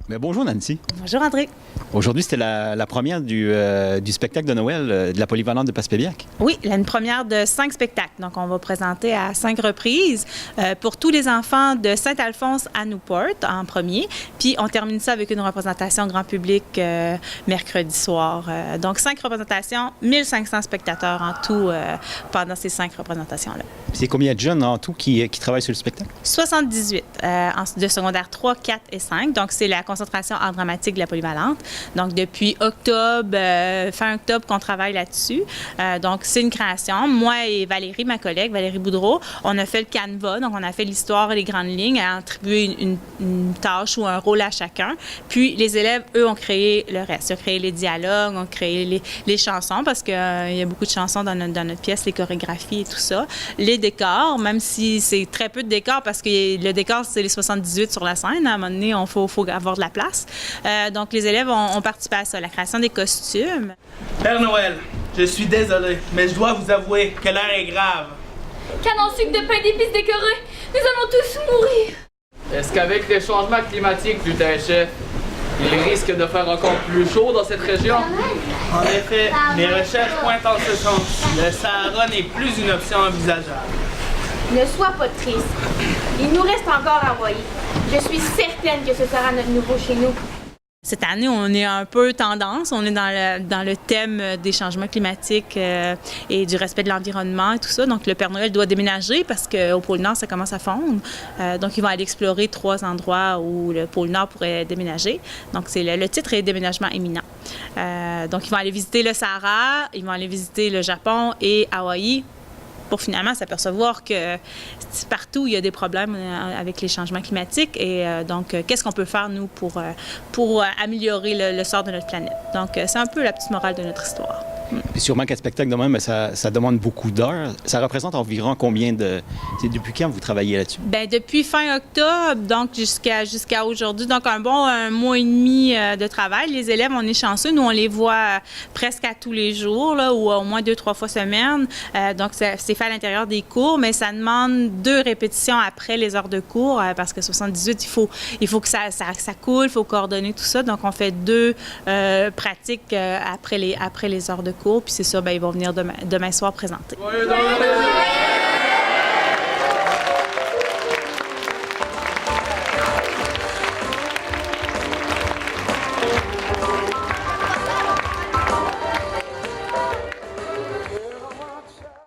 Mais bonjour Nancy. Bonjour André. Aujourd'hui, c'était la première du spectacle de Noël de la polyvalente de Passepébiac. Oui, une première de 5 spectacles. Donc, on va présenter à 5 reprises pour tous les enfants de Saint-Alphonse à Newport en premier. Puis, on termine ça avec une représentation grand public mercredi soir. Donc, 5 représentations, 1500 spectateurs en tout pendant ces 5 représentations-là. C'est combien de jeunes en tout qui travaillent sur le spectacle? 78 de secondaire 3, 4 et 5. Donc, c'est la concentration art dramatique de la polyvalente. Donc, depuis octobre, fin octobre, qu'on travaille là-dessus. Donc, c'est une création. Moi et Valérie, ma collègue, Valérie Boudreau, on a fait le canevas. Donc, on a fait l'histoire et les grandes lignes, à attribuer une tâche ou un rôle à chacun. Puis, les élèves, eux, ont créé le reste. Ils ont créé les dialogues, ont créé les chansons, parce qu'il y a beaucoup de chansons dans notre pièce, les chorégraphies et tout ça. Les décors, même si c'est très peu de décors, parce que le décor, c'est les 78 sur la scène. À un moment donné, il faut avoir de la place. Donc, les élèves ont participé à ça, la création des costumes. Père Noël, je suis désolé, mais je dois vous avouer que l'heure est grave. Canon sucre de pain d'épices décoré, nous allons tous mourir. Est-ce qu'avec les changements climatiques, lutin chef, il risque de faire encore plus chaud dans cette région? En effet, mes recherches pointent en ce sens. Le Sahara n'est plus une option envisageable. Ne sois pas triste. Il nous reste encore Hawaï. Je suis certaine que ce sera notre nouveau chez nous. Cette année, on est un peu tendance. On est dans le thème des changements climatiques et du respect de l'environnement et tout ça. Donc, le Père Noël doit déménager parce qu'au pôle Nord, ça commence à fondre. Donc, ils vont aller explorer 3 endroits où le pôle Nord pourrait déménager. Donc, le titre est Déménagement imminent. Donc, ils vont aller visiter le Sahara, ils vont aller visiter le Japon et Hawaï, pour finalement s'apercevoir que partout, il y a des problèmes avec les changements climatiques. Et donc, qu'est-ce qu'on peut faire, nous, pour améliorer le sort de notre planète? Donc, c'est un peu la petite morale de notre histoire. Puis sûrement qu'un spectacle de même, ça demande beaucoup d'heures. Ça représente environ combien de... C'est depuis quand vous travaillez là-dessus? Bien, depuis fin octobre, donc jusqu'à aujourd'hui. Donc, un mois et demi de travail. Les élèves, on est chanceux. Nous, on les voit presque à tous les jours, là, ou au moins 2-3 fois semaine. Donc, c'est fait à l'intérieur des cours, mais ça demande 2 répétitions après les heures de cours, parce que 78, il faut que ça coule, il faut coordonner tout ça. Donc, on fait 2 pratiques après les heures de cours. Puis c'est ça, bien, ils vont venir demain soir présenter. Joyeux Noël!